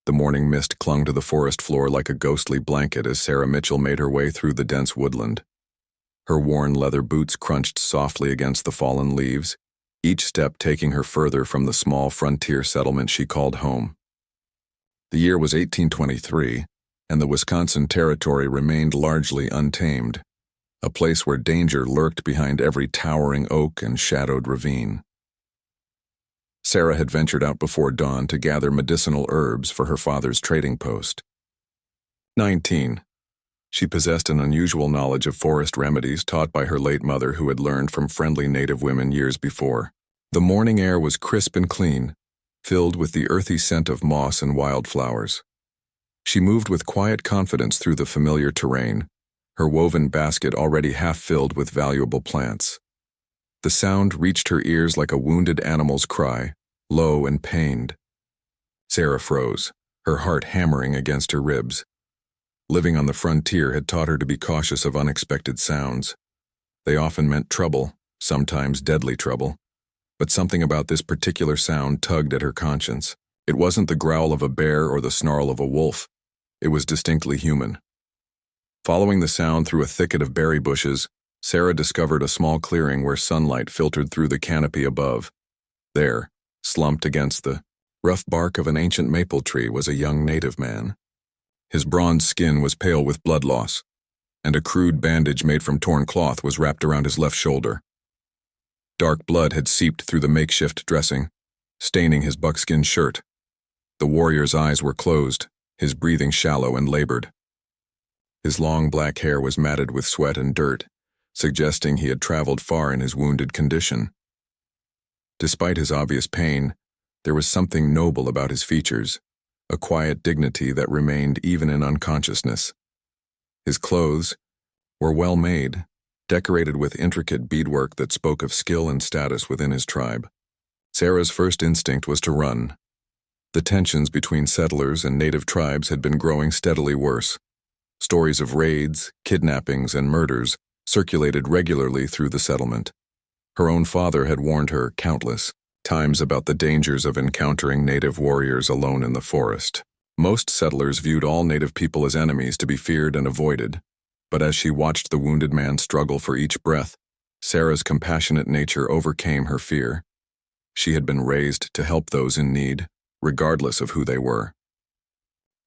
The morning mist clung to the forest floor like a ghostly blanket as Sarah Mitchell made her way through the dense woodland. Her worn leather boots crunched softly against the fallen leaves, each step taking her further from the small frontier settlement she called home. The year was 1823, and the Wisconsin Territory remained largely untamed, a place where danger lurked behind every towering oak and shadowed ravine. Sarah had ventured out before dawn to gather medicinal herbs for her father's trading post. 19. She possessed an unusual knowledge of forest remedies taught by her late mother, who had learned from friendly native women years before. The morning air was crisp and clean, filled with the earthy scent of moss and wildflowers. She moved with quiet confidence through the familiar terrain, her woven basket already half filled with valuable plants. The sound reached her ears like a wounded animal's cry, low and pained. Sarah froze, her heart hammering against her ribs. Living on the frontier had taught her to be cautious of unexpected sounds. They often meant trouble, sometimes deadly trouble. But something about this particular sound tugged at her conscience. It wasn't the growl of a bear or the snarl of a wolf. It was distinctly human. Following the sound through a thicket of berry bushes, Sarah discovered a small clearing where sunlight filtered through the canopy above. There, slumped against the rough bark of an ancient maple tree, was a young native man. His bronze skin was pale with blood loss, and a crude bandage made from torn cloth was wrapped around his left shoulder. Dark blood had seeped through the makeshift dressing, staining his buckskin shirt. The warrior's eyes were closed, his breathing shallow and labored. His long black hair was matted with sweat and dirt, suggesting he had traveled far in his wounded condition. Despite his obvious pain, there was something noble about his features, a quiet dignity that remained even in unconsciousness. His clothes were well made, decorated with intricate beadwork that spoke of skill and status within his tribe. Sarah's first instinct was to run. The tensions between settlers and native tribes had been growing steadily worse. Stories of raids, kidnappings, and murders circulated regularly through the settlement. Her own father had warned her countless times about the dangers of encountering native warriors alone in the forest. Most settlers viewed all native people as enemies to be feared and avoided, but as she watched the wounded man struggle for each breath, Sarah's compassionate nature overcame her fear. She had been raised to help those in need, regardless of who they were.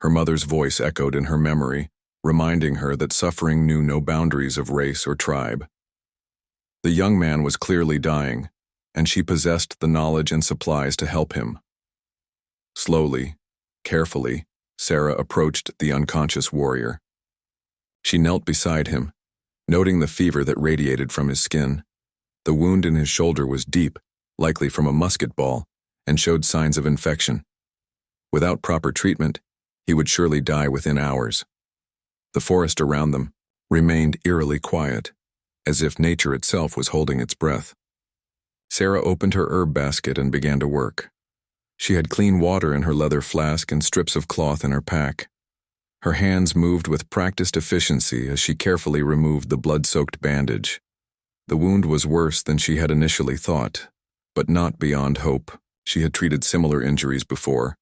Her mother's voice echoed in her memory, reminding her that suffering knew no boundaries of race or tribe. The young man was clearly dying, and she possessed the knowledge and supplies to help him. Slowly, carefully, Sarah approached the unconscious warrior. She knelt beside him, noting the fever that radiated from his skin. The wound in his shoulder was deep, likely from a musket ball, and showed signs of infection. Without proper treatment, he would surely die within hours. The forest around them remained eerily quiet, as if nature itself was holding its breath. Sarah opened her herb basket and began to work. She had clean water in her leather flask and strips of cloth in her pack. Her hands moved with practiced efficiency as she carefully removed the blood-soaked bandage. The wound was worse than she had initially thought, but not beyond hope. She had treated similar injuries before,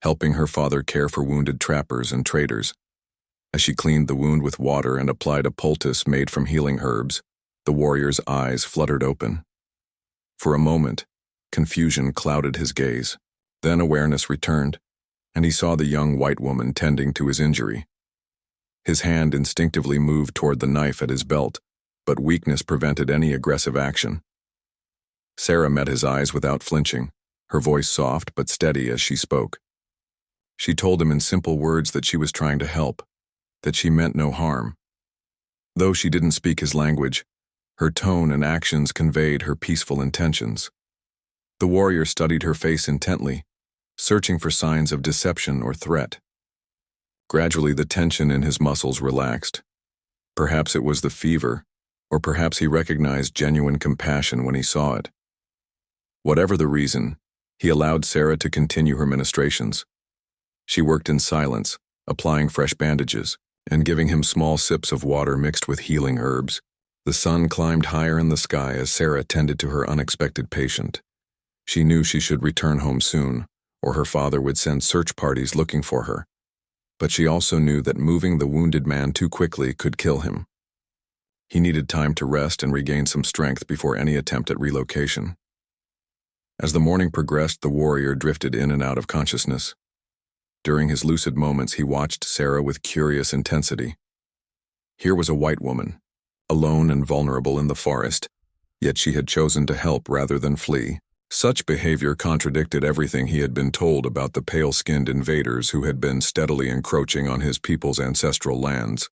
helping her father care for wounded trappers and traders. As she cleaned the wound with water and applied a poultice made from healing herbs, the warrior's eyes fluttered open. For a moment, confusion clouded his gaze. Then awareness returned, and he saw the young white woman tending to his injury. His hand instinctively moved toward the knife at his belt, but weakness prevented any aggressive action. Sarah met his eyes without flinching, her voice soft but steady as she spoke. She told him in simple words that she was trying to help, that she meant no harm. Though she didn't speak his language, her tone and actions conveyed her peaceful intentions. The warrior studied her face intently, searching for signs of deception or threat. Gradually, the tension in his muscles relaxed. Perhaps it was the fever, or perhaps he recognized genuine compassion when he saw it. Whatever the reason, he allowed Sarah to continue her ministrations. She worked in silence, applying fresh bandages, and giving him small sips of water mixed with healing herbs. The sun climbed higher in the sky as Sarah tended to her unexpected patient. She knew she should return home soon, or her father would send search parties looking for her. But she also knew that moving the wounded man too quickly could kill him. He needed time to rest and regain some strength before any attempt at relocation. As the morning progressed, the warrior drifted in and out of consciousness. During his lucid moments, he watched Sarah with curious intensity. Here was a white woman, alone and vulnerable in the forest, yet she had chosen to help rather than flee. Such behavior contradicted everything he had been told about the pale-skinned invaders who had been steadily encroaching on his people's ancestral lands.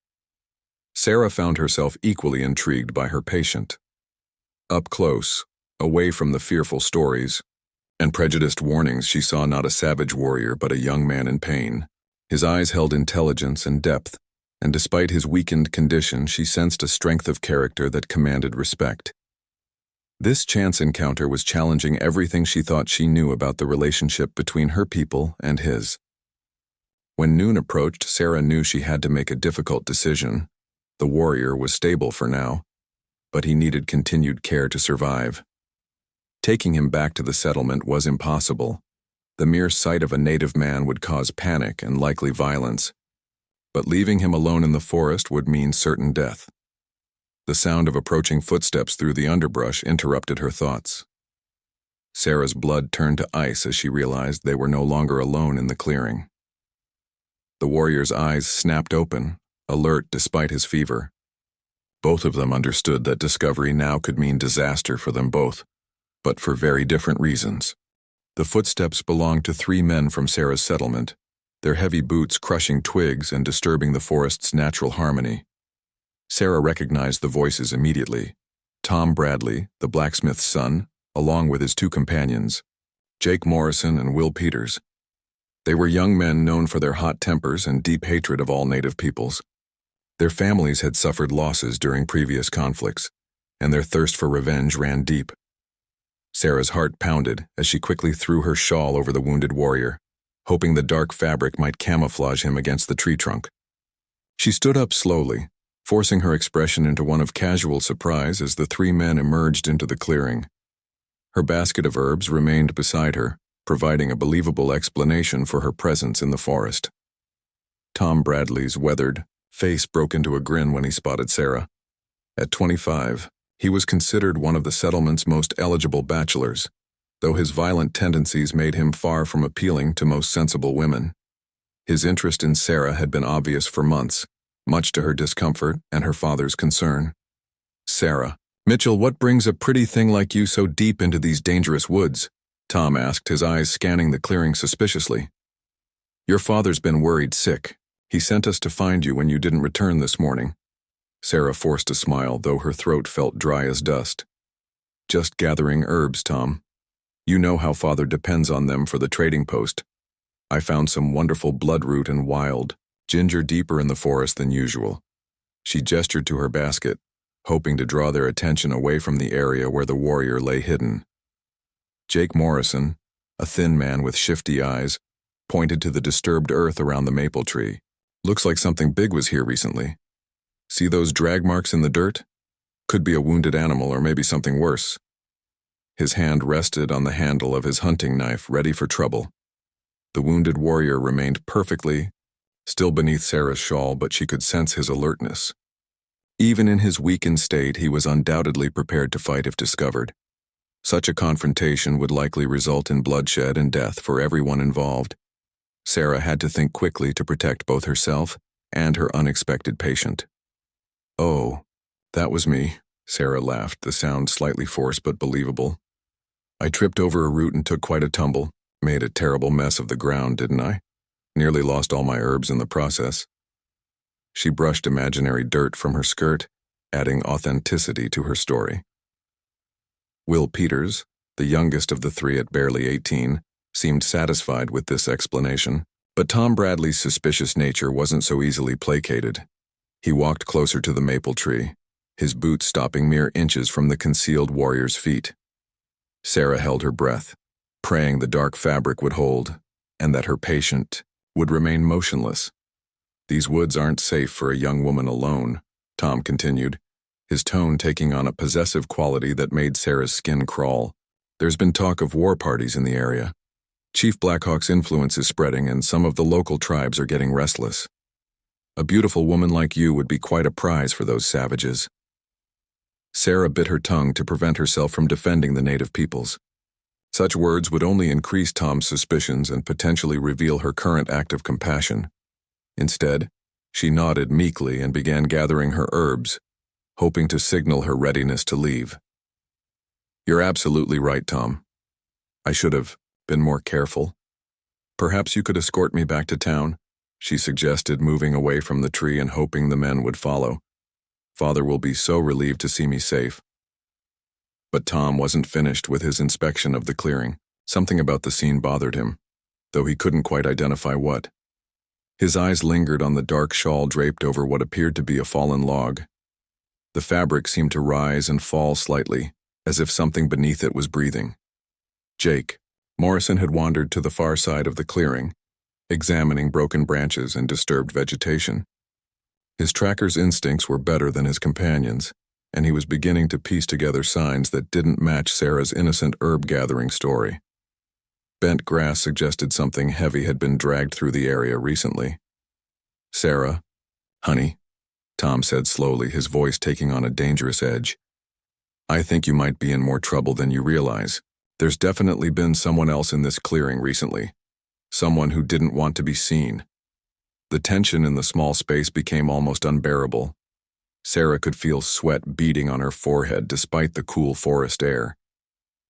Sarah found herself equally intrigued by her patient. Up close, away from the fearful stories and prejudiced warnings, she saw not a savage warrior but a young man in pain. His eyes held intelligence and depth, and despite his weakened condition, she sensed a strength of character that commanded respect. This chance encounter was challenging everything she thought she knew about the relationship between her people and his. When noon approached, Sarah knew she had to make a difficult decision. The warrior was stable for now, but he needed continued care to survive. Taking him back to the settlement was impossible. The mere sight of a native man would cause panic and likely violence, but leaving him alone in the forest would mean certain death. The sound of approaching footsteps through the underbrush interrupted her thoughts. Sarah's blood turned to ice as she realized they were no longer alone in the clearing. The warrior's eyes snapped open, alert despite his fever. Both of them understood that discovery now could mean disaster for them both, but for very different reasons. The footsteps belonged to 3 men from Sarah's settlement, their heavy boots crushing twigs and disturbing the forest's natural harmony. Sarah recognized the voices immediately. Tom Bradley, the blacksmith's son, along with his 2 companions, Jake Morrison and Will Peters. They were young men known for their hot tempers and deep hatred of all native peoples. Their families had suffered losses during previous conflicts, and their thirst for revenge ran deep. Sarah's heart pounded as she quickly threw her shawl over the wounded warrior, hoping the dark fabric might camouflage him against the tree trunk. She stood up slowly, forcing her expression into one of casual surprise as the 3 men emerged into the clearing. Her basket of herbs remained beside her, providing a believable explanation for her presence in the forest. Tom Bradley's weathered face broke into a grin when he spotted Sarah. At 25, he was considered one of the settlement's most eligible bachelors, though his violent tendencies made him far from appealing to most sensible women. His interest in Sarah had been obvious for months, much to her discomfort and her father's concern. "Sarah, Mitchell, what brings a pretty thing like you so deep into these dangerous woods?" Tom asked, his eyes scanning the clearing suspiciously. "Your father's been worried sick. He sent us to find you when you didn't return this morning." Sarah forced a smile, though her throat felt dry as dust. "Just gathering herbs, Tom. You know how Father depends on them for the trading post. I found some wonderful bloodroot and wild ginger deeper in the forest than usual." She gestured to her basket, hoping to draw their attention away from the area where the warrior lay hidden. Jake Morrison, a thin man with shifty eyes, pointed to the disturbed earth around the maple tree. "Looks like something big was here recently. See those drag marks in the dirt? Could be a wounded animal or maybe something worse." His hand rested on the handle of his hunting knife, ready for trouble. The wounded warrior remained perfectly still beneath Sarah's shawl, but she could sense his alertness. Even in his weakened state, he was undoubtedly prepared to fight if discovered. Such a confrontation would likely result in bloodshed and death for everyone involved. Sarah had to think quickly to protect both herself and her unexpected patient. "Oh, that was me," Sarah laughed, the sound slightly forced but believable. "I tripped over a root and took quite a tumble. Made a terrible mess of the ground, didn't I? Nearly lost all my herbs in the process." She brushed imaginary dirt from her skirt, adding authenticity to her story. Will Peters, the youngest of the 3 at barely 18, seemed satisfied with this explanation, but Tom Bradley's suspicious nature wasn't so easily placated. He walked closer to the maple tree, his boots stopping mere inches from the concealed warrior's feet. Sarah held her breath, praying the dark fabric would hold, and that her patient would remain motionless. "These woods aren't safe for a young woman alone," Tom continued, his tone taking on a possessive quality that made Sarah's skin crawl. "There's been talk of war parties in the area. Chief Blackhawk's influence is spreading and some of the local tribes are getting restless. A beautiful woman like you would be quite a prize for those savages. Sarah bit her tongue to prevent herself from defending the native peoples. Such words would only increase Tom's suspicions and potentially reveal her current act of compassion. Instead, she nodded meekly and began gathering her herbs, hoping to signal her readiness to leave. You're absolutely right, Tom. I should have been more careful. Perhaps you could escort me back to town, she suggested, moving away from the tree and hoping the men would follow. Father will be so relieved to see me safe. But Tom wasn't finished with his inspection of the clearing. Something about the scene bothered him, though he couldn't quite identify what. His eyes lingered on the dark shawl draped over what appeared to be a fallen log. The fabric seemed to rise and fall slightly, as if something beneath it was breathing. Jake Morrison had wandered to the far side of the clearing, examining broken branches and disturbed vegetation. His tracker's instincts were better than his companions, and he was beginning to piece together signs that didn't match Sarah's innocent herb-gathering story. Bent grass suggested something heavy had been dragged through the area recently. Sarah, honey, Tom said slowly, his voice taking on a dangerous edge. I think you might be in more trouble than you realize. There's definitely been someone else in this clearing recently. Someone who didn't want to be seen. The tension in the small space became almost unbearable. Sarah could feel sweat beading on her forehead despite the cool forest air.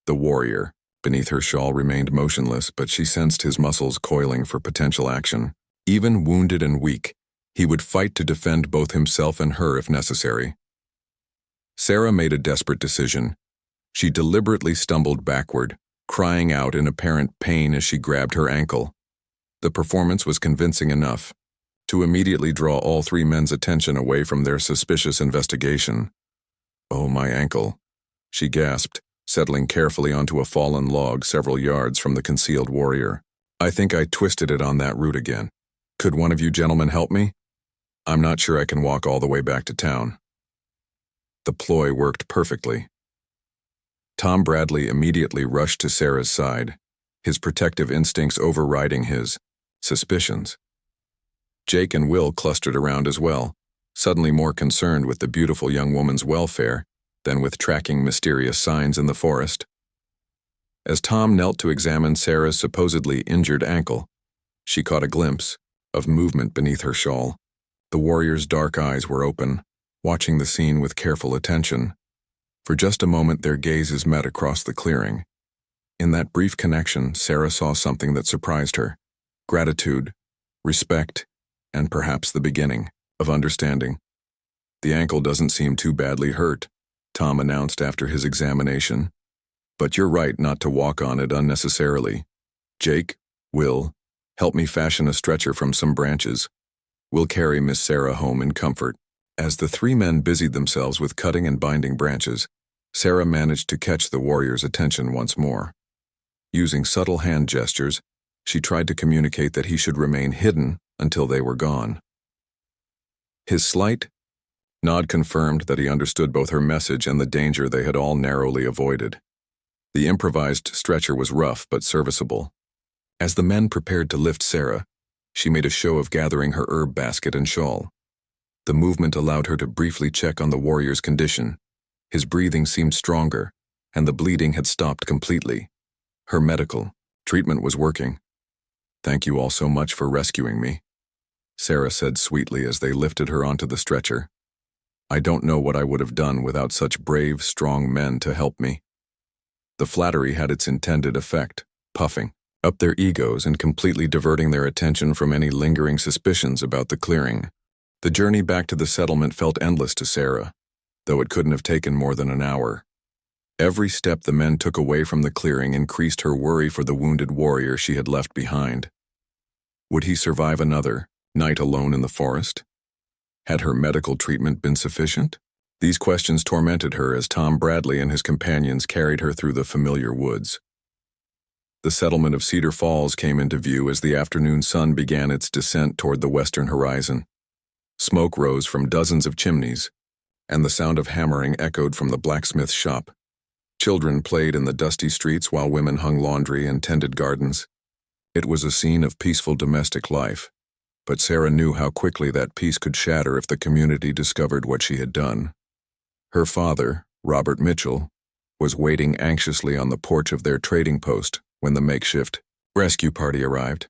The warrior, beneath her shawl, remained motionless, but she sensed his muscles coiling for potential action. Even wounded and weak, he would fight to defend both himself and her if necessary. Sarah made a desperate decision. She deliberately stumbled backward, crying out in apparent pain as she grabbed her ankle. The performance was convincing enough to immediately draw all three men's attention away from their suspicious investigation. Oh, my ankle, she gasped, settling carefully onto a fallen log several yards from the concealed warrior. I think I twisted it on that root again. Could one of you gentlemen help me? I'm not sure I can walk all the way back to town. The ploy worked perfectly. Tom Bradley immediately rushed to Sarah's side, his protective instincts overriding his suspicions. Jake and Will clustered around as well, suddenly more concerned with the beautiful young woman's welfare than with tracking mysterious signs in the forest. As Tom knelt to examine Sarah's supposedly injured ankle, she caught a glimpse of movement beneath her shawl. The warrior's dark eyes were open, watching the scene with careful attention. For just a moment their gazes met across the clearing. In that brief connection, Sarah saw something that surprised her: gratitude, respect, and perhaps the beginning of understanding. The ankle doesn't seem too badly hurt, Tom announced after his examination. But you're right not to walk on it unnecessarily. Jake, Will, help me fashion a stretcher from some branches. We'll carry Miss Sarah home in comfort. As the three men busied themselves with cutting and binding branches, Sarah managed to catch the warrior's attention once more. Using subtle hand gestures, she tried to communicate that he should remain hidden until they were gone. His slight nod confirmed that he understood both her message and the danger they had all narrowly avoided. The improvised stretcher was rough but serviceable. As the men prepared to lift Sarah, she made a show of gathering her herb basket and shawl. The movement allowed her to briefly check on the warrior's condition. His breathing seemed stronger, and the bleeding had stopped completely. Her medical treatment was working. Thank you all so much for rescuing me, Sarah said sweetly as they lifted her onto the stretcher. I don't know what I would have done without such brave, strong men to help me. The flattery had its intended effect, puffing up their egos and completely diverting their attention from any lingering suspicions about the clearing. The journey back to the settlement felt endless to Sarah, though it couldn't have taken more than an hour. Every step the men took away from the clearing increased her worry for the wounded warrior she had left behind. Would he survive another night alone in the forest? Had her medical treatment been sufficient? These questions tormented her as Tom Bradley and his companions carried her through the familiar woods. The settlement of Cedar Falls came into view as the afternoon sun began its descent toward the western horizon. Smoke rose from dozens of chimneys, and the sound of hammering echoed from the blacksmith's shop. Children played in the dusty streets while women hung laundry and tended gardens. It was a scene of peaceful domestic life, but Sarah knew how quickly that peace could shatter if the community discovered what she had done. Her father, Robert Mitchell, was waiting anxiously on the porch of their trading post when the makeshift rescue party arrived.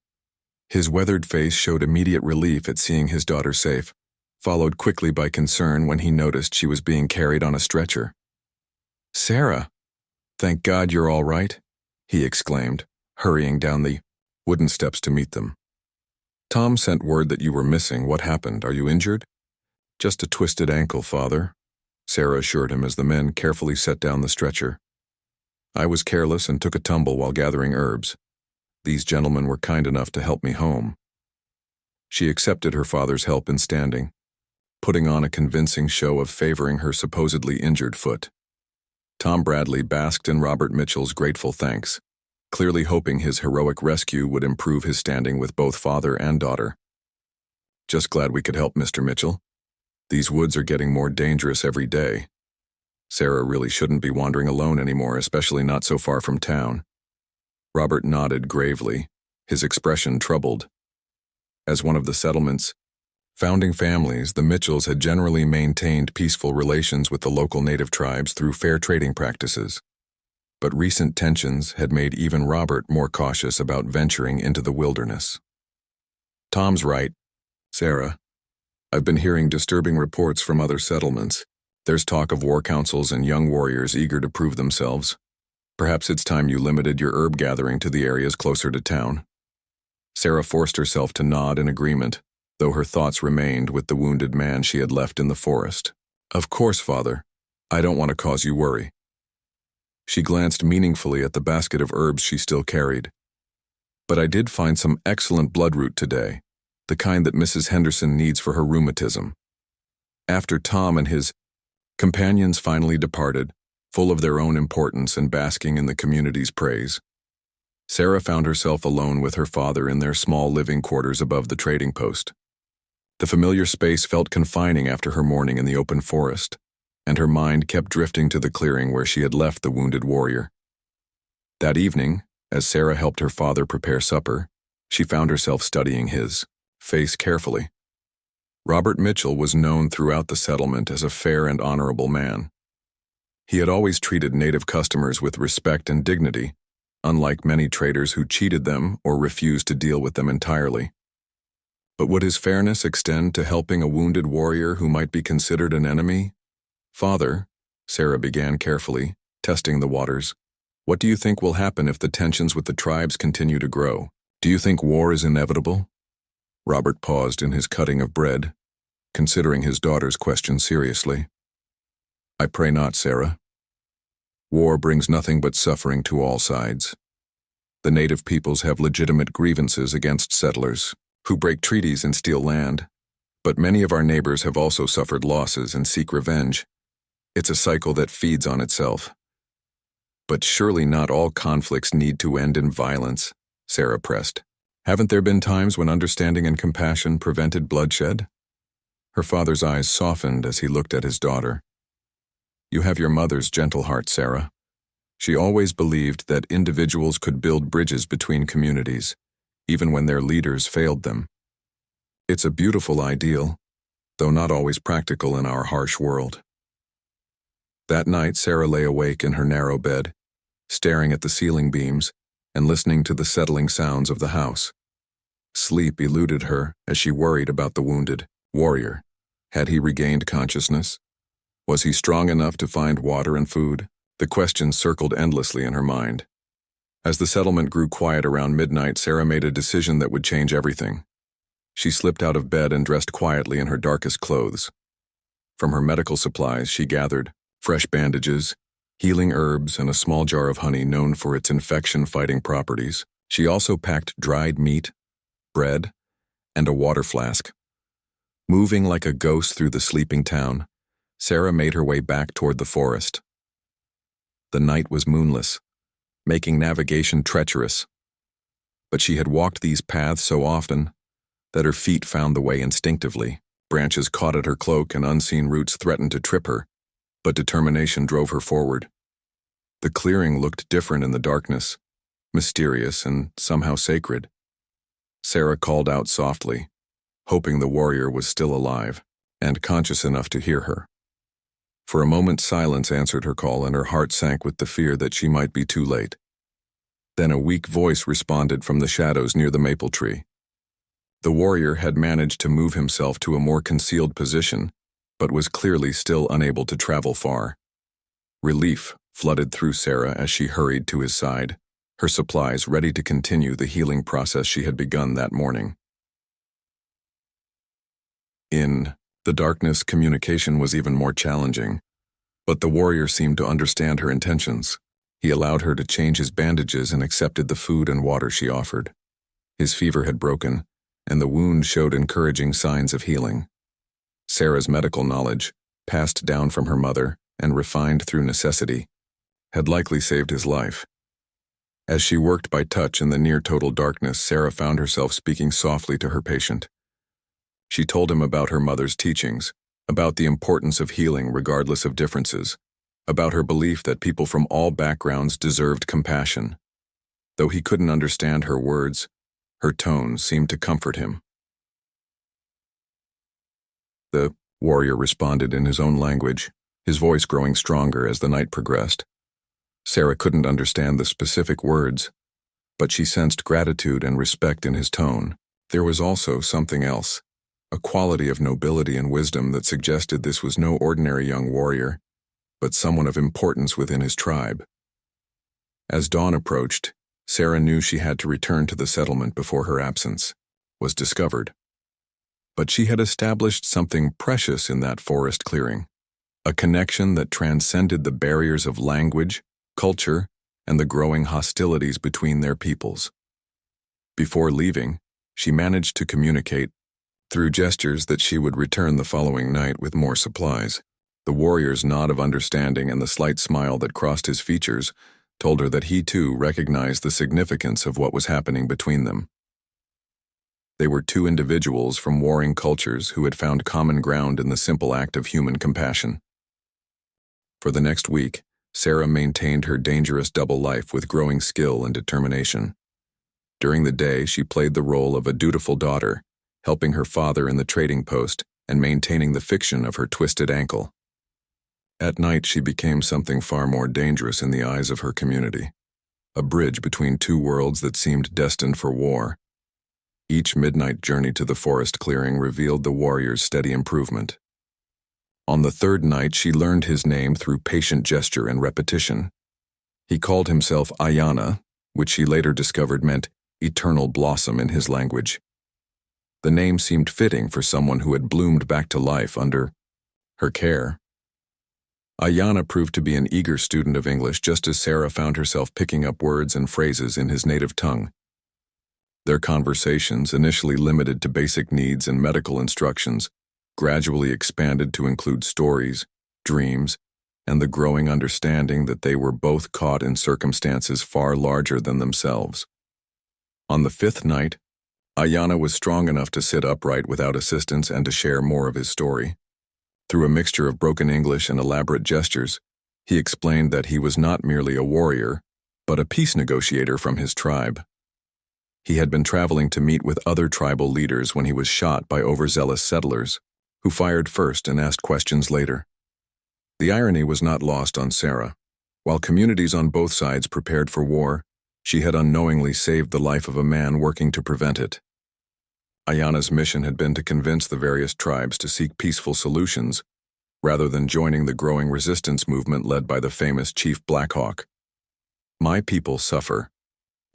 His weathered face showed immediate relief at seeing his daughter safe, followed quickly by concern when he noticed she was being carried on a stretcher. "Sarah, thank God you're all right," he exclaimed, hurrying down the wooden steps to meet them. "Tom sent word that you were missing. What happened? Are you injured?" "Just a twisted ankle, Father," Sarah assured him as the men carefully set down the stretcher. "I was careless and took a tumble while gathering herbs. These gentlemen were kind enough to help me home." She accepted her father's help in standing, putting on a convincing show of favoring her supposedly injured foot. Tom Bradley basked in Robert Mitchell's grateful thanks, clearly hoping his heroic rescue would improve his standing with both father and daughter. "Just glad we could help, Mr. Mitchell. These woods are getting more dangerous every day. Sarah really shouldn't be wandering alone anymore, especially not so far from town." Robert nodded gravely, his expression troubled. As one of the settlement's founding families, the Mitchells had generally maintained peaceful relations with the local native tribes through fair trading practices. But recent tensions had made even Robert more cautious about venturing into the wilderness. "Tom's right, Sarah. I've been hearing disturbing reports from other settlements. There's talk of war councils and young warriors eager to prove themselves. Perhaps it's time you limited your herb gathering to the areas closer to town." Sarah forced herself to nod in agreement, though her thoughts remained with the wounded man she had left in the forest. "Of course, Father. I don't want to cause you worry." She glanced meaningfully at the basket of herbs she still carried. "But I did find some excellent bloodroot today, the kind that Mrs. Henderson needs for her rheumatism." After Tom and his companions finally departed, full of their own importance and basking in the community's praise, Sarah found herself alone with her father in their small living quarters above the trading post. The familiar space felt confining after her morning in the open forest, and her mind kept drifting to the clearing where she had left the wounded warrior. That evening, as Sarah helped her father prepare supper, she found herself studying his face carefully. Robert Mitchell was known throughout the settlement as a fair and honorable man. He had always treated native customers with respect and dignity, unlike many traders who cheated them or refused to deal with them entirely. But would his fairness extend to helping a wounded warrior who might be considered an enemy? "Father," Sarah began carefully, testing the waters, "what do you think will happen if the tensions with the tribes continue to grow? Do you think war is inevitable?" Robert paused in his cutting of bread, considering his daughter's question seriously. "I pray not, Sarah. War brings nothing but suffering to all sides. The native peoples have legitimate grievances against settlers, who break treaties and steal land, but many of our neighbors have also suffered losses and seek revenge. It's a cycle that feeds on itself." "But surely not all conflicts need to end in violence," Sarah pressed. "Haven't there been times when understanding and compassion prevented bloodshed?" Her father's eyes softened as he looked at his daughter. "You have your mother's gentle heart, Sarah. She always believed that individuals could build bridges between communities, even when their leaders failed them. It's a beautiful ideal, though not always practical in our harsh world." That night, Sarah lay awake in her narrow bed, staring at the ceiling beams and listening to the settling sounds of the house. Sleep eluded her as she worried about the wounded warrior. Had he regained consciousness? Was he strong enough to find water and food? The questions circled endlessly in her mind. As the settlement grew quiet around midnight, Sarah made a decision that would change everything. She slipped out of bed and dressed quietly in her darkest clothes. From her medical supplies, she gathered fresh bandages, healing herbs, and a small jar of honey known for its infection-fighting properties. She also packed dried meat, bread, and a water flask. Moving like a ghost through the sleeping town, Sarah made her way back toward the forest. The night was moonless, making navigation treacherous. But she had walked these paths so often that her feet found the way instinctively. Branches caught at her cloak and unseen roots threatened to trip her, but determination drove her forward. The clearing looked different in the darkness, mysterious and somehow sacred. Sarah called out softly, hoping the warrior was still alive and conscious enough to hear her. For a moment, silence answered her call, and her heart sank with the fear that she might be too late. Then a weak voice responded from the shadows near the maple tree. The warrior had managed to move himself to a more concealed position, but was clearly still unable to travel far. Relief flooded through Sarah as she hurried to his side, her supplies ready to continue the healing process she had begun that morning. In the darkness, communication was even more challenging, but the warrior seemed to understand her intentions. He allowed her to change his bandages and accepted the food and water she offered. His fever had broken, and the wound showed encouraging signs of healing. Sarah's medical knowledge, passed down from her mother and refined through necessity, had likely saved his life. As she worked by touch in the near-total darkness, Sarah found herself speaking softly to her patient. She told him about her mother's teachings, about the importance of healing regardless of differences, about her belief that people from all backgrounds deserved compassion. Though he couldn't understand her words, her tone seemed to comfort him. The warrior responded in his own language, his voice growing stronger as the night progressed. Sarah couldn't understand the specific words, but she sensed gratitude and respect in his tone. There was also something else, a quality of nobility and wisdom that suggested this was no ordinary young warrior, but someone of importance within his tribe. As dawn approached, Sarah knew she had to return to the settlement before her absence was discovered. But she had established something precious in that forest clearing, a connection that transcended the barriers of language, culture, and the growing hostilities between their peoples. Before leaving, she managed to communicate through gestures that she would return the following night with more supplies. The warrior's nod of understanding and the slight smile that crossed his features told her that he too recognized the significance of what was happening between them. They were two individuals from warring cultures who had found common ground in the simple act of human compassion. For the next week, Sarah maintained her dangerous double life with growing skill and determination. During the day, she played the role of a dutiful daughter, helping her father in the trading post and maintaining the fiction of her twisted ankle. At night, she became something far more dangerous in the eyes of her community, a bridge between two worlds that seemed destined for war. Each midnight journey to the forest clearing revealed the warrior's steady improvement. On the third night, she learned his name through patient gesture and repetition. He called himself Ayana, which she later discovered meant eternal blossom in his language. The name seemed fitting for someone who had bloomed back to life under her care. Ayana proved to be an eager student of English, just as Sarah found herself picking up words and phrases in his native tongue. Their conversations, initially limited to basic needs and medical instructions, gradually expanded to include stories, dreams, and the growing understanding that they were both caught in circumstances far larger than themselves. On the fifth night, Ayana was strong enough to sit upright without assistance and to share more of his story. Through a mixture of broken English and elaborate gestures, he explained that he was not merely a warrior, but a peace negotiator from his tribe. He had been traveling to meet with other tribal leaders when he was shot by overzealous settlers, who fired first and asked questions later. The irony was not lost on Sarah. While communities on both sides prepared for war, she had unknowingly saved the life of a man working to prevent it. Ayana's mission had been to convince the various tribes to seek peaceful solutions, rather than joining the growing resistance movement led by the famous Chief Blackhawk. "My people suffer,"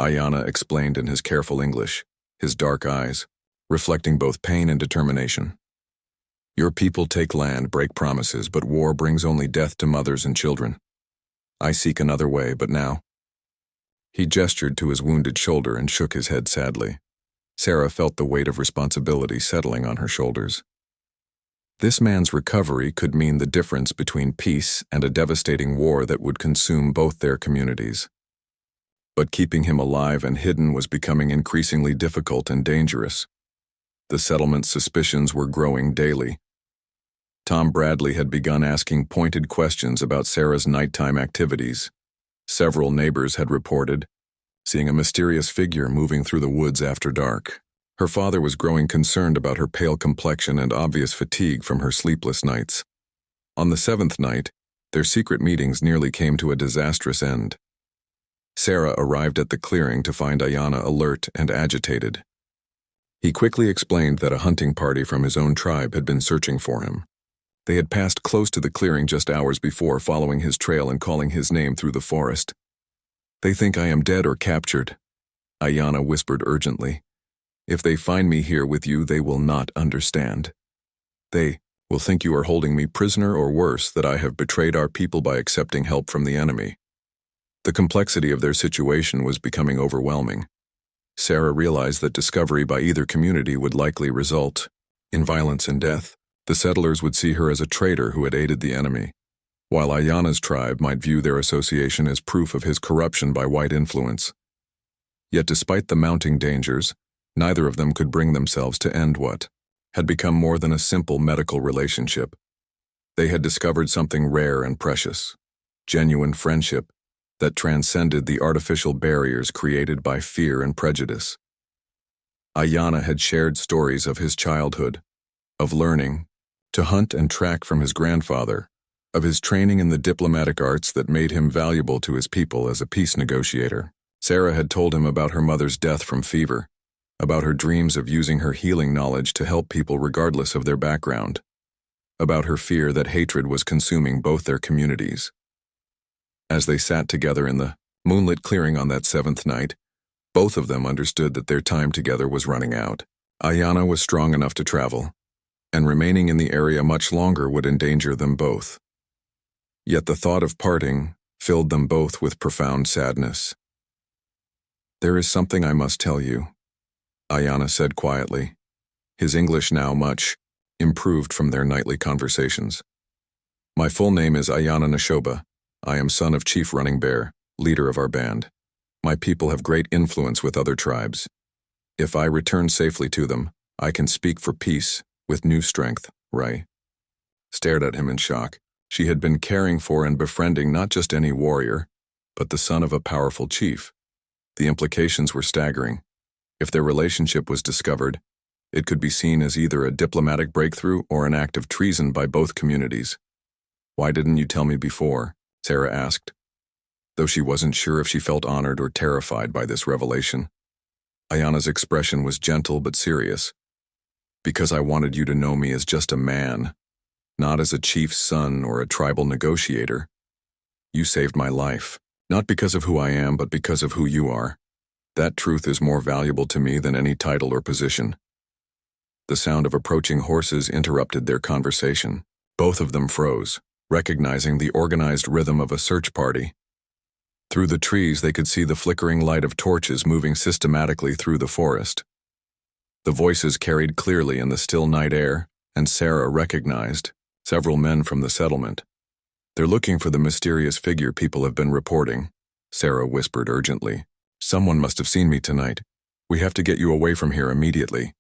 Ayana explained in his careful English, his dark eyes reflecting both pain and determination. "Your people take land, break promises, but war brings only death to mothers and children. I seek another way, but now—" He gestured to his wounded shoulder and shook his head sadly. Sarah felt the weight of responsibility settling on her shoulders. This man's recovery could mean the difference between peace and a devastating war that would consume both their communities. But keeping him alive and hidden was becoming increasingly difficult and dangerous. The settlement's suspicions were growing daily. Tom Bradley had begun asking pointed questions about Sarah's nighttime activities. Several neighbors had reported, seeing a mysterious figure moving through the woods after dark. Her father was growing concerned about her pale complexion and obvious fatigue from her sleepless nights. On the 7th night, their secret meetings nearly came to a disastrous end. Sarah arrived at the clearing to find Ayanna alert and agitated. He quickly explained that a hunting party from his own tribe had been searching for him. They had passed close to the clearing just hours before, following his trail and calling his name through the forest. "They think I am dead or captured," Ayanna whispered urgently. "If they find me here with you, they will not understand. They will think you are holding me prisoner, or worse, that I have betrayed our people by accepting help from the enemy." The complexity of their situation was becoming overwhelming. Sarah realized that discovery by either community would likely result in violence and death. The settlers would see her as a traitor who had aided the enemy, while Ayanna's tribe might view their association as proof of his corruption by white influence. Yet despite the mounting dangers, neither of them could bring themselves to end what had become more than a simple medical relationship. They had discovered something rare and precious, genuine friendship that transcended the artificial barriers created by fear and prejudice. Ayanna had shared stories of his childhood, of learning to hunt and track from his grandfather, of his training in the diplomatic arts that made him valuable to his people as a peace negotiator. Sarah had told him about her mother's death from fever, about her dreams of using her healing knowledge to help people regardless of their background, about her fear that hatred was consuming both their communities. As they sat together in the moonlit clearing on that 7th night, both of them understood that their time together was running out. Ayanna was strong enough to travel, and remaining in the area much longer would endanger them both. Yet the thought of parting filled them both with profound sadness. "There is something I must tell you," Ayanna said quietly, his English now much improved from their nightly conversations. "My full name is Ayanna Neshoba. I am son of Chief Running Bear, leader of our band. My people have great influence with other tribes. If I return safely to them, I can speak for peace with new strength." Rai stared at him in shock. She had been caring for and befriending not just any warrior, but the son of a powerful chief. The implications were staggering. If their relationship was discovered, it could be seen as either a diplomatic breakthrough or an act of treason by both communities. "Why didn't you tell me before?" Sarah asked, though she wasn't sure if she felt honored or terrified by this revelation. Ayanna's expression was gentle but serious. "Because I wanted you to know me as just a man, not as a chief's son or a tribal negotiator. You saved my life, not because of who I am, but because of who you are. That truth is more valuable to me than any title or position." The sound of approaching horses interrupted their conversation. Both of them froze, recognizing the organized rhythm of a search party. Through the trees, they could see the flickering light of torches moving systematically through the forest. The voices carried clearly in the still night air, and Sarah recognized several men from the settlement. "They're looking for the mysterious figure people have been reporting," Sarah whispered urgently. "Someone must have seen me tonight. We have to get you away from here immediately."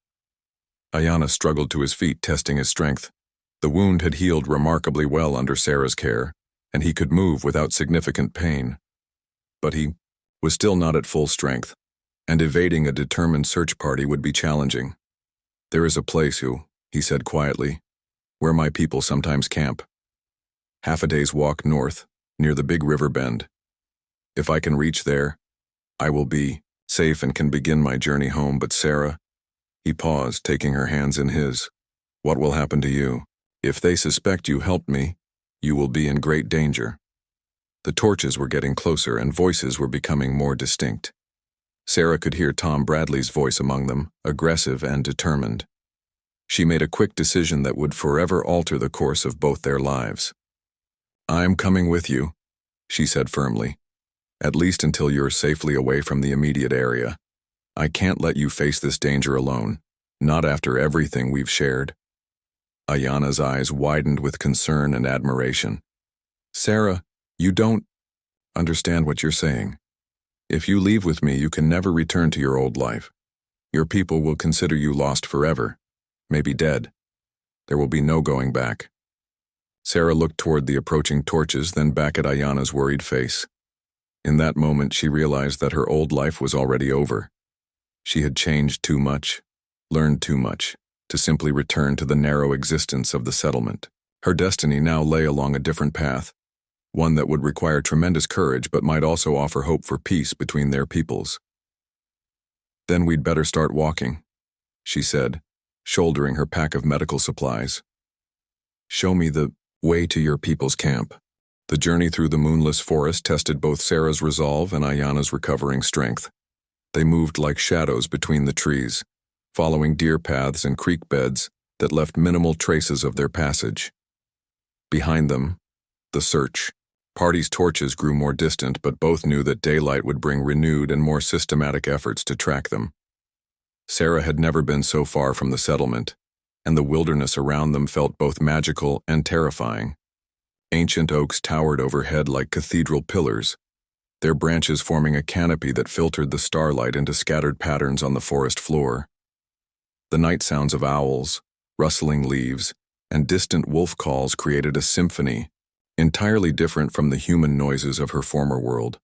Ayanna struggled to his feet, testing his strength. The wound had healed remarkably well under Sarah's care, and he could move without significant pain. But he was still not at full strength, and evading a determined search party would be challenging. "There is a place, he said quietly, "where my people sometimes camp. Half a day's walk north, near the big river bend. If I can reach there, I will be safe and can begin my journey home. But Sarah," he paused, taking her hands in his, "what will happen to you? If they suspect you helped me, you will be in great danger." The torches were getting closer and voices were becoming more distinct. Sarah could hear Tom Bradley's voice among them, aggressive and determined. She made a quick decision that would forever alter the course of both their lives. "I'm coming with you," she said firmly, "at least until you're safely away from the immediate area. I can't let you face this danger alone, not after everything we've shared." Ayanna's eyes widened with concern and admiration. "Sarah, you don't understand what you're saying. If you leave with me, you can never return to your old life. Your people will consider you lost forever, maybe dead. There will be no going back." Sarah looked toward the approaching torches, then back at Ayanna's worried face. In that moment, she realized that her old life was already over. She had changed too much, learned too much, to simply return to the narrow existence of the settlement. Her destiny now lay along a different path, one that would require tremendous courage but might also offer hope for peace between their peoples. "Then we'd better start walking," she said, shouldering her pack of medical supplies. "Show me the way to your people's camp." The journey through the moonless forest tested both Sarah's resolve and Ayana's recovering strength. They moved like shadows between the trees, following deer paths and creek beds that left minimal traces of their passage. Behind them, the search. Party's torches grew more distant, but both knew that daylight would bring renewed and more systematic efforts to track them. Sarah had never been so far from the settlement, and the wilderness around them felt both magical and terrifying. Ancient oaks towered overhead like cathedral pillars, their branches forming a canopy that filtered the starlight into scattered patterns on the forest floor. The night sounds of owls, rustling leaves, and distant wolf calls created a symphony, entirely different from the human noises of her former world.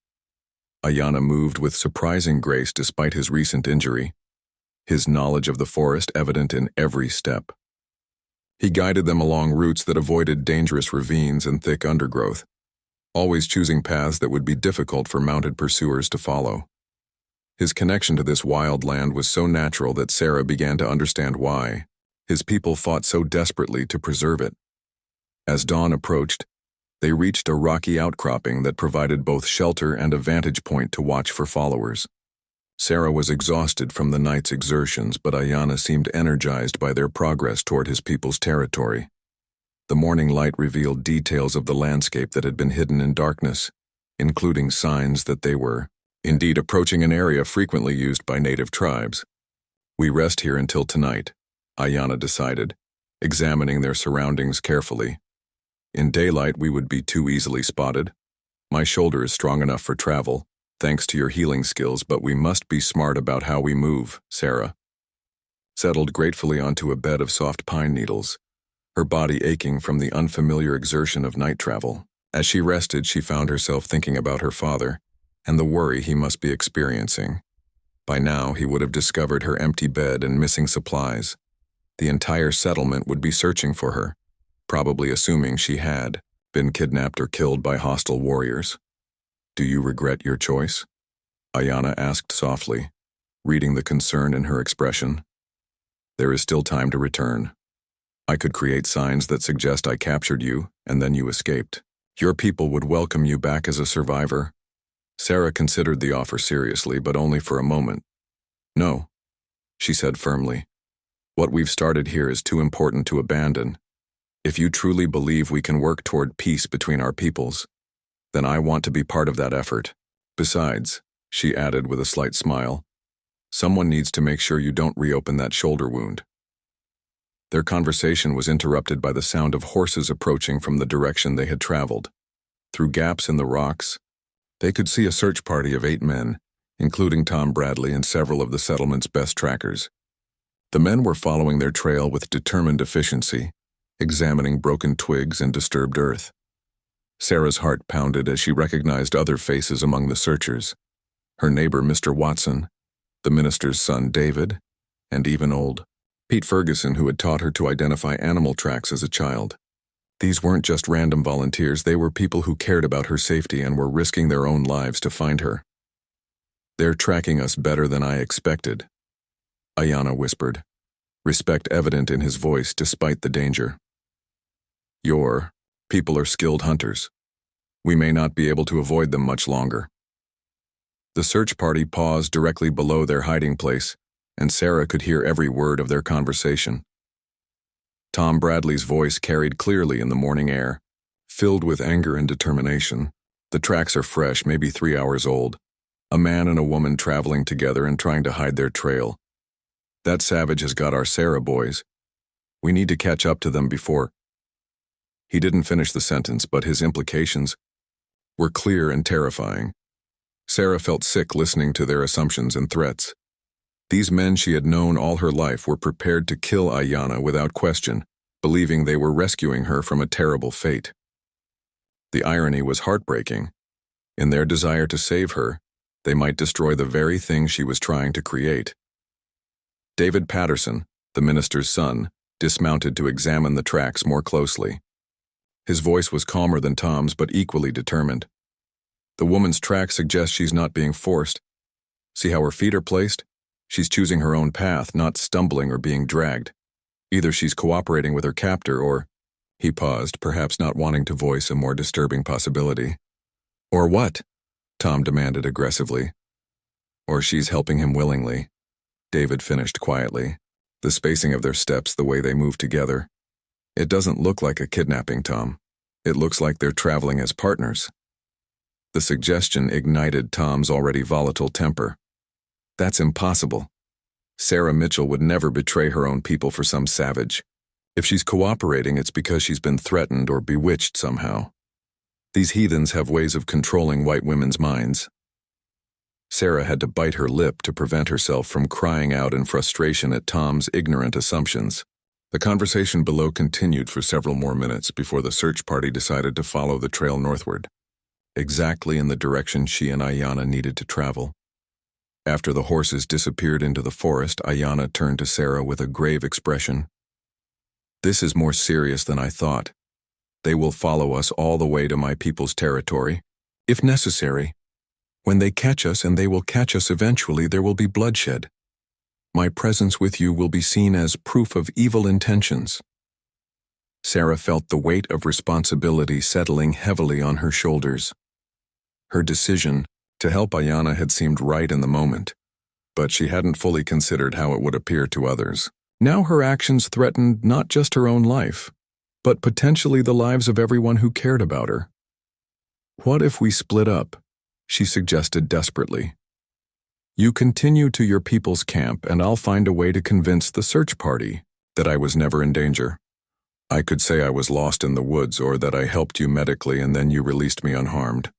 Ayana moved with surprising grace despite his recent injury, his knowledge of the forest evident in every step. He guided them along routes that avoided dangerous ravines and thick undergrowth, always choosing paths that would be difficult for mounted pursuers to follow. His connection to this wild land was so natural that Sarah began to understand why his people fought so desperately to preserve it. As dawn approached, they reached a rocky outcropping that provided both shelter and a vantage point to watch for followers. Sarah was exhausted from the night's exertions, but Ayana seemed energized by their progress toward his people's territory. The morning light revealed details of the landscape that had been hidden in darkness, including signs that they were, indeed, approaching an area frequently used by native tribes. "We rest here until tonight," Ayana decided, examining their surroundings carefully. "In daylight, we would be too easily spotted. My shoulder is strong enough for travel, thanks to your healing skills, but we must be smart about how we move," Sarah settled gratefully onto a bed of soft pine needles, her body aching from the unfamiliar exertion of night travel. As she rested, she found herself thinking about her father and the worry he must be experiencing. By now, he would have discovered her empty bed and missing supplies. The entire settlement would be searching for her, probably assuming she had been kidnapped or killed by hostile warriors. "Do you regret your choice?" Ayana asked softly, reading the concern in her expression. "There is still time to return. I could create signs that suggest I captured you, and then you escaped. Your people would welcome you back as a survivor." Sarah considered the offer seriously, but only for a moment. "No," she said firmly. "What we've started here is too important to abandon. If you truly believe we can work toward peace between our peoples, then I want to be part of that effort. Besides," she added with a slight smile, "someone needs to make sure you don't reopen that shoulder wound." Their conversation was interrupted by the sound of horses approaching from the direction they had traveled. Through gaps in the rocks, they could see a search party of 8 men, including Tom Bradley and several of the settlement's best trackers. The men were following their trail with determined efficiency, examining broken twigs and disturbed earth. Sarah's heart pounded as she recognized other faces among the searchers: her neighbor, Mr. Watson, the minister's son, David, and even old Pete Ferguson, who had taught her to identify animal tracks as a child. These weren't just random volunteers, they were people who cared about her safety and were risking their own lives to find her. "They're tracking us better than I expected," Ayana whispered, respect evident in his voice despite the danger. "Your people are skilled hunters. We may not be able to avoid them much longer." The search party paused directly below their hiding place, and Sarah could hear every word of their conversation. Tom Bradley's voice carried clearly in the morning air, filled with anger and determination. "The tracks are fresh, maybe 3 hours old. A man and a woman traveling together and trying to hide their trail. That savage has got our Sarah boys. We need to catch up to them before—" He didn't finish the sentence, but his implications were clear and terrifying. Sarah felt sick listening to their assumptions and threats. These men she had known all her life were prepared to kill Ayana without question, believing they were rescuing her from a terrible fate. The irony was heartbreaking. In their desire to save her, they might destroy the very thing she was trying to create. David Patterson, the minister's son, dismounted to examine the tracks more closely. His voice was calmer than Tom's, but equally determined. The woman's track suggests she's not being forced. See how her feet are placed? She's choosing her own path, not stumbling or being dragged. Either she's cooperating with her captor or— He paused, perhaps not wanting to voice a more disturbing possibility. Or what? Tom demanded aggressively. Or she's helping him willingly, David finished quietly, the spacing of their steps, the way they moved together. It doesn't look like a kidnapping, Tom. It looks like they're traveling as partners. The suggestion ignited Tom's already volatile temper. That's impossible. Sarah Mitchell would never betray her own people for some savage. If she's cooperating, it's because she's been threatened or bewitched somehow. These heathens have ways of controlling white women's minds. Sarah had to bite her lip to prevent herself from crying out in frustration at Tom's ignorant assumptions. The conversation below continued for several more minutes before the search party decided to follow the trail northward, exactly in the direction she and Ayanna needed to travel. After the horses disappeared into the forest, Ayanna turned to Sarah with a grave expression. This is more serious than I thought. They will follow us all the way to my people's territory, if necessary. When they catch us, and they will catch us eventually, there will be bloodshed. My presence with you will be seen as proof of evil intentions. Sarah felt the weight of responsibility settling heavily on her shoulders. Her decision to help Ayanna had seemed right in the moment, but she hadn't fully considered how it would appear to others. Now her actions threatened not just her own life, but potentially the lives of everyone who cared about her. What if we split up? She suggested desperately. You continue to your people's camp, and I'll find a way to convince the search party that I was never in danger. I could say I was lost in the woods, or that I helped you medically and then you released me unharmed.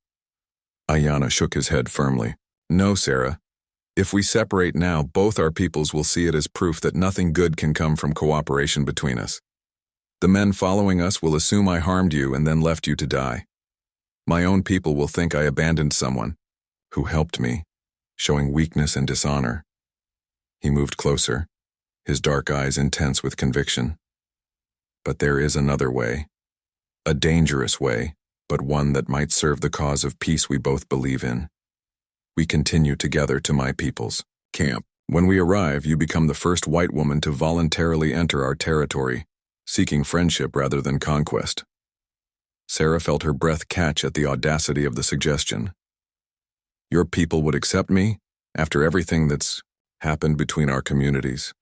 Ayanna shook his head firmly. No, Sarah. If we separate now, both our peoples will see it as proof that nothing good can come from cooperation between us. The men following us will assume I harmed you and then left you to die. My own people will think I abandoned someone who helped me, showing weakness and dishonor. He moved closer, his dark eyes intense with conviction. But there is another way. A dangerous way, but one that might serve the cause of peace we both believe in. We continue together to my people's camp. When we arrive, you become the first white woman to voluntarily enter our territory, seeking friendship rather than conquest. Sarah felt her breath catch at the audacity of the suggestion. Your people would accept me after everything that's happened between our communities.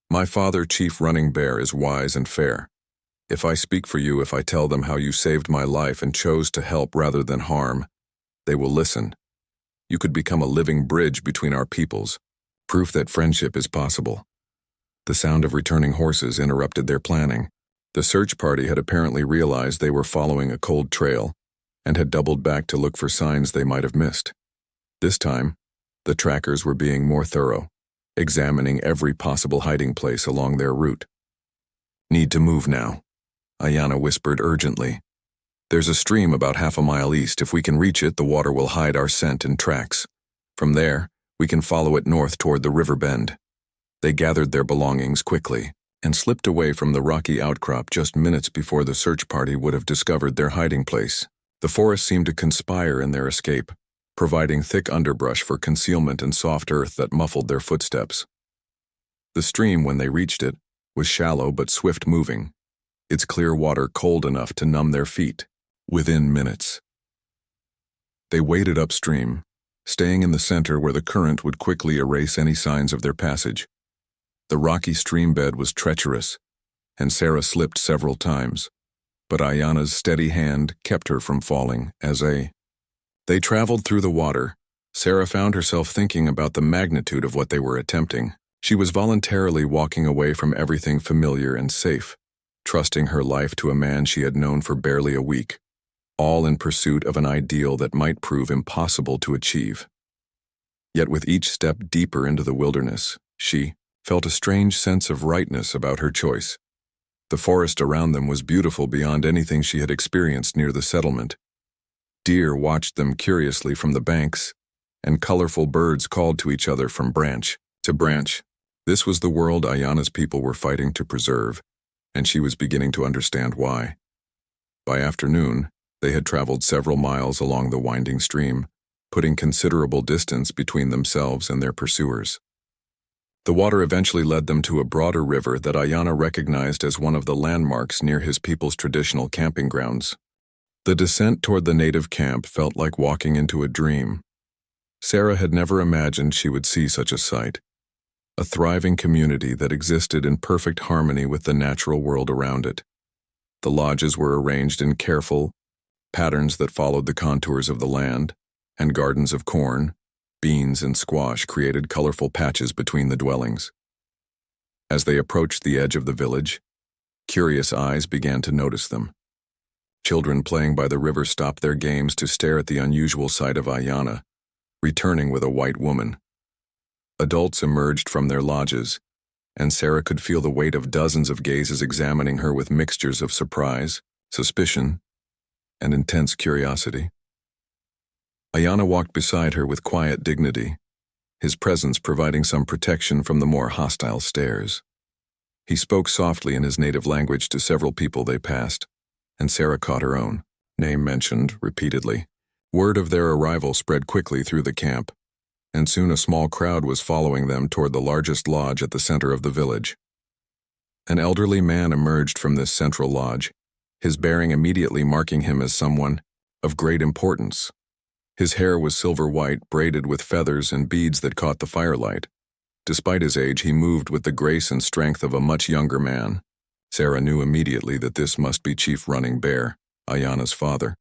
My father, Chief Running Bear, is wise and fair. If I speak for you, if I tell them how you saved my life and chose to help rather than harm, they will listen. You could become a living bridge between our peoples, proof that friendship is possible. The sound of returning horses interrupted their planning. The search party had apparently realized they were following a cold trail and had doubled back to look for signs they might have missed. This time, the trackers were being more thorough, examining every possible hiding place along their route. Need to move now, Ayanna whispered urgently. There's a stream about half a mile east. If we can reach it, the water will hide our scent and tracks. From there, we can follow it north toward the river bend. They gathered their belongings quickly and slipped away from the rocky outcrop just minutes before the search party would have discovered their hiding place. The forest seemed to conspire in their escape, providing thick underbrush for concealment and soft earth that muffled their footsteps. The stream, when they reached it, was shallow but swift-moving, its clear water cold enough to numb their feet within minutes. They waded upstream, staying in the center where the current would quickly erase any signs of their passage. The rocky stream bed was treacherous, and Sarah slipped several times, but Ayanna's steady hand kept her from falling. They traveled through the water. Sarah found herself thinking about the magnitude of what they were attempting. She was voluntarily walking away from everything familiar and safe, trusting her life to a man she had known for barely a week, all in pursuit of an ideal that might prove impossible to achieve. Yet with each step deeper into the wilderness, she felt a strange sense of rightness about her choice. The forest around them was beautiful beyond anything she had experienced near the settlement. Deer watched them curiously from the banks, and colorful birds called to each other from branch to branch. This was the world Ayana's people were fighting to preserve, and she was beginning to understand why. By afternoon, they had traveled several miles along the winding stream, putting considerable distance between themselves and their pursuers. The water eventually led them to a broader river that Ayana recognized as one of the landmarks near his people's traditional camping grounds. The descent toward the native camp felt like walking into a dream. Sarah had never imagined she would see such a sight, a thriving community that existed in perfect harmony with the natural world around it. The lodges were arranged in careful patterns that followed the contours of the land, and gardens of corn, beans, and squash created colorful patches between the dwellings. As they approached the edge of the village, curious eyes began to notice them. Children playing by the river stopped their games to stare at the unusual sight of Ayana, returning with a white woman. Adults emerged from their lodges, and Sarah could feel the weight of dozens of gazes examining her with mixtures of surprise, suspicion, and intense curiosity. Ayana walked beside her with quiet dignity, his presence providing some protection from the more hostile stares. He spoke softly in his native language to several people they passed, and Sarah caught her own name mentioned repeatedly. Word of their arrival spread quickly through the camp, and soon a small crowd was following them toward the largest lodge at the center of the village. An elderly man emerged from this central lodge, his bearing immediately marking him as someone of great importance. His hair was silver white, braided with feathers and beads that caught the firelight. Despite his age, he moved with the grace and strength of a much younger man. Sarah knew immediately that this must be Chief Running Bear, Ayana's father.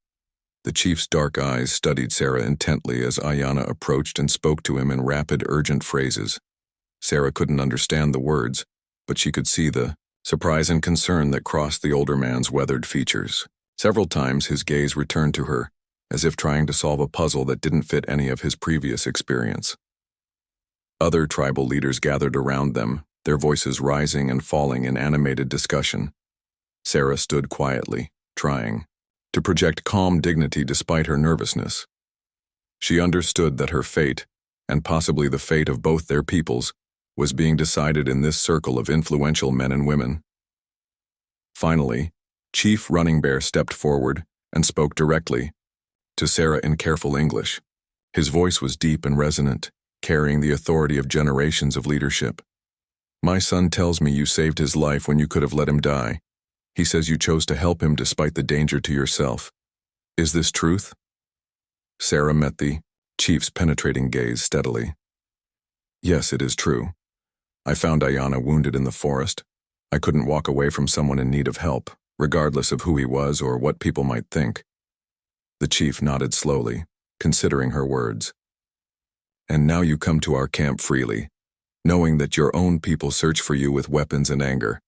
The chief's dark eyes studied Sarah intently as Ayana approached and spoke to him in rapid, urgent phrases. Sarah couldn't understand the words, but she could see the surprise and concern that crossed the older man's weathered features. Several times his gaze returned to her, as if trying to solve a puzzle that didn't fit any of his previous experience. Other tribal leaders gathered around them, their voices rising and falling in animated discussion. Sarah stood quietly, trying to project calm dignity despite her nervousness. She understood that her fate, and possibly the fate of both their peoples, was being decided in this circle of influential men and women. Finally, Chief Running Bear stepped forward and spoke directly to Sarah in careful English. His voice was deep and resonant, carrying the authority of generations of leadership. "My son tells me you saved his life when you could have let him die. He says you chose to help him despite the danger to yourself. Is this truth?" Sarah met the chief's penetrating gaze steadily. "Yes, it is true. I found Ayana wounded in the forest. I couldn't walk away from someone in need of help, regardless of who he was or what people might think." The chief nodded slowly, considering her words. "And now you come to our camp freely, knowing that your own people search for you with weapons and anger.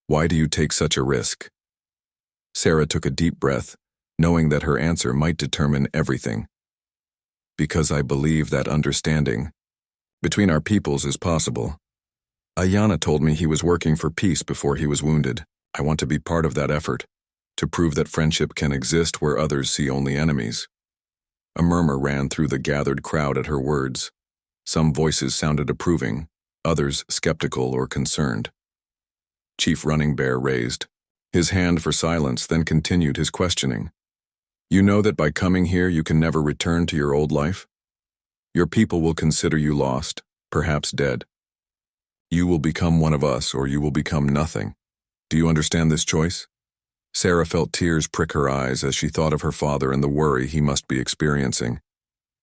Why do you take such a risk?" Sarah took a deep breath, knowing that her answer might determine everything. "Because I believe that understanding between our peoples is possible. Ayana told me he was working for peace before he was wounded. I want to be part of that effort, to prove that friendship can exist where others see only enemies." A murmur ran through the gathered crowd at her words. Some voices sounded approving, others skeptical or concerned. Chief Running Bear raised his hand for silence, then continued his questioning. "You know that by coming here you can never return to your old life? Your people will consider you lost, perhaps dead. You will become one of us or you will become nothing. Do you understand this choice?" Sarah felt tears prick her eyes as she thought of her father and the worry he must be experiencing.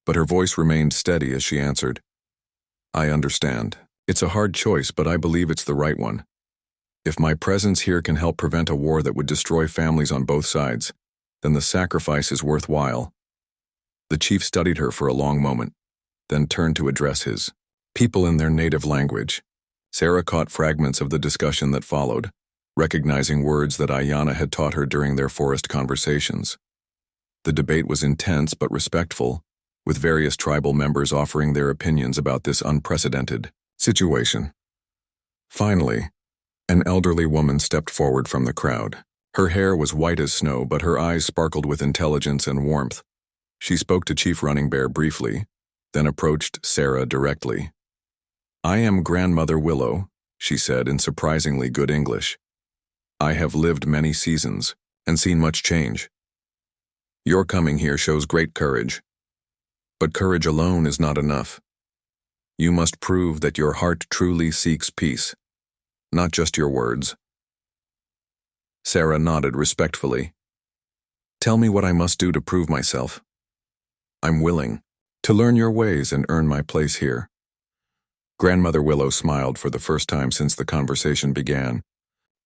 But her voice remained steady as she answered, "I understand. It's a hard choice, but I believe it's the right one. If my presence here can help prevent a war that would destroy families on both sides, then the sacrifice is worthwhile." The chief studied her for a long moment, then turned to address his people in their native language. Sarah caught fragments of the discussion that followed, recognizing words that Ayana had taught her during their forest conversations. The debate was intense but respectful, with various tribal members offering their opinions about this unprecedented situation. Finally, an elderly woman stepped forward from the crowd. Her hair was white as snow, but her eyes sparkled with intelligence and warmth. She spoke to Chief Running Bear briefly, then approached Sarah directly. "I am Grandmother Willow," she said in surprisingly good English. "I have lived many seasons and seen much change. Your coming here shows great courage. But courage alone is not enough. You must prove that your heart truly seeks peace, not just your words." Sarah nodded respectfully. "Tell me what I must do to prove myself. I'm willing to learn your ways and earn my place here." Grandmother Willow smiled for the first time since the conversation began.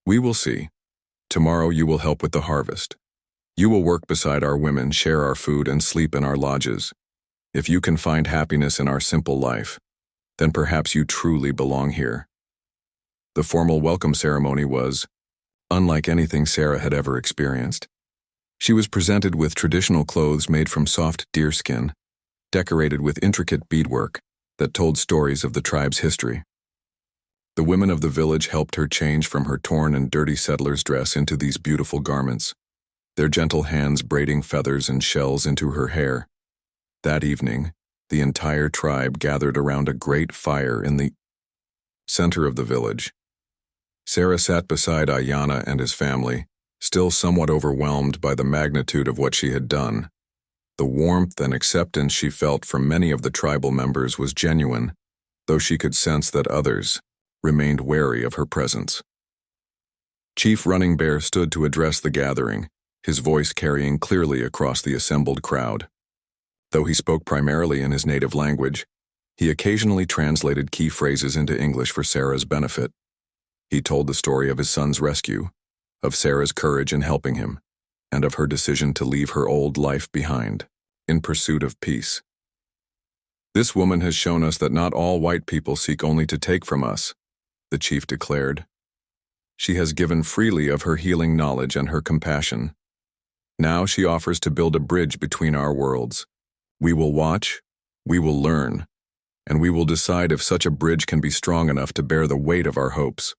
"We will see. Tomorrow you will help with the harvest. You will work beside our women, share our food, and sleep in our lodges. If you can find happiness in our simple life, then perhaps you truly belong here." The formal welcome ceremony was unlike anything Sarah had ever experienced. She was presented with traditional clothes made from soft deerskin, decorated with intricate beadwork that told stories of the tribe's history. The women of the village helped her change from her torn and dirty settler's dress into these beautiful garments, their gentle hands braiding feathers and shells into her hair. That evening, the entire tribe gathered around a great fire in the center of the village. Sarah sat beside Ayanna and his family, still somewhat overwhelmed by the magnitude of what she had done. The warmth and acceptance she felt from many of the tribal members was genuine, though she could sense that others remained wary of her presence. Chief Running Bear stood to address the gathering, his voice carrying clearly across the assembled crowd. Though he spoke primarily in his native language, he occasionally translated key phrases into English for Sarah's benefit. He told the story of his son's rescue, of Sarah's courage in helping him, and of her decision to leave her old life behind, in pursuit of peace. "This woman has shown us that not all white people seek only to take from us," the chief declared. "She has given freely of her healing knowledge and her compassion. Now she offers to build a bridge between our worlds. We will watch, we will learn, and we will decide if such a bridge can be strong enough to bear the weight of our hopes."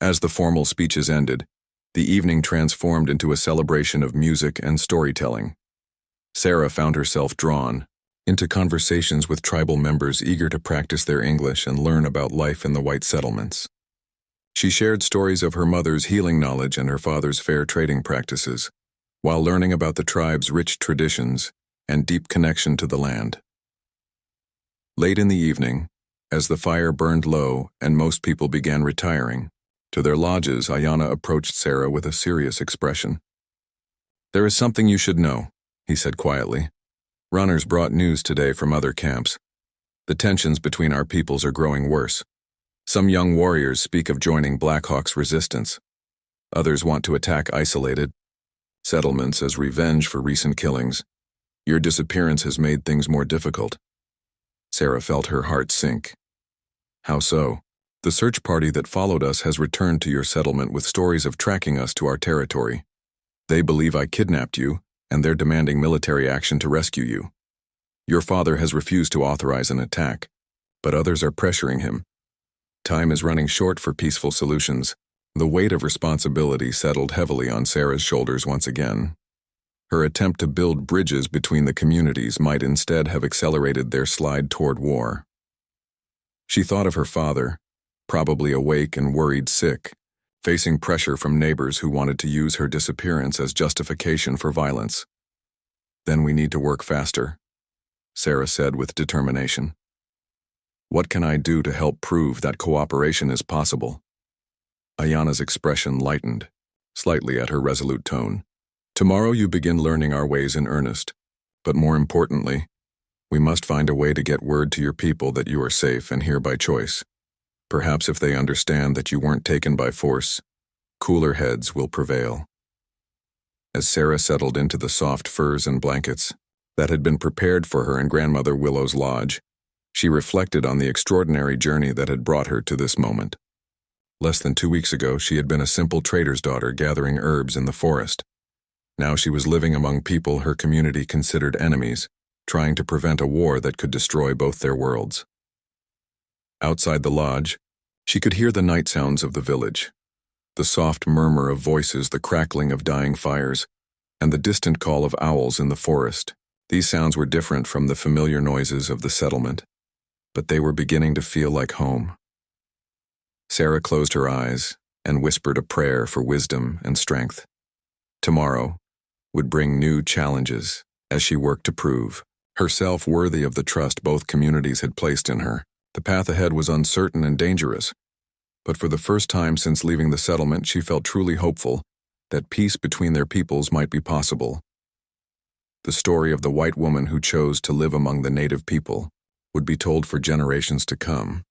As the formal speeches ended, the evening transformed into a celebration of music and storytelling. Sarah found herself drawn into conversations with tribal members eager to practice their English and learn about life in the white settlements. She shared stories of her mother's healing knowledge and her father's fair trading practices, while learning about the tribe's rich traditions and deep connection to the land. Late in the evening, as the fire burned low and most people began retiring to their lodges, Ayanna approached Sarah with a serious expression. "There is something you should know," he said quietly. "Runners brought news today from other camps. The tensions between our peoples are growing worse. Some young warriors speak of joining Blackhawk's resistance. Others want to attack isolated settlements as revenge for recent killings. Your disappearance has made things more difficult." Sarah felt her heart sink. "How so?" "The search party that followed us has returned to your settlement with stories of tracking us to our territory. They believe I kidnapped you, and they're demanding military action to rescue you. Your father has refused to authorize an attack, but others are pressuring him. Time is running short for peaceful solutions." The weight of responsibility settled heavily on Sarah's shoulders once again. Her attempt to build bridges between the communities might instead have accelerated their slide toward war. She thought of her father, probably awake and worried sick, facing pressure from neighbors who wanted to use her disappearance as justification for violence. "Then we need to work faster," Sarah said with determination. "What can I do to help prove that cooperation is possible?" Ayanna's expression lightened, slightly at her resolute tone. "Tomorrow you begin learning our ways in earnest, but more importantly, we must find a way to get word to your people that you are safe and here by choice. Perhaps if they understand that you weren't taken by force, cooler heads will prevail." As Sarah settled into the soft furs and blankets that had been prepared for her in Grandmother Willow's lodge, she reflected on the extraordinary journey that had brought her to this moment. Less than 2 weeks ago, she had been a simple trader's daughter gathering herbs in the forest. Now she was living among people her community considered enemies, trying to prevent a war that could destroy both their worlds. Outside the lodge, she could hear the night sounds of the village, the soft murmur of voices, the crackling of dying fires, and the distant call of owls in the forest These sounds were different from the familiar noises of the settlement, but they were beginning to feel like home. Sarah closed her eyes and whispered a prayer for wisdom and strength. Tomorrow would bring new challenges as she worked to prove herself worthy of the trust both communities had placed in her. The path ahead was uncertain and dangerous, but for the first time since leaving the settlement, she felt truly hopeful that peace between their peoples might be possible. The story of the white woman who chose to live among the native people would be told for generations to come.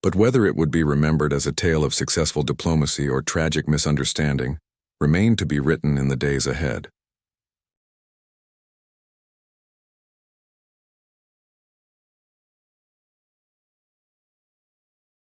But whether it would be remembered as a tale of successful diplomacy or tragic misunderstanding remained to be written in the days ahead.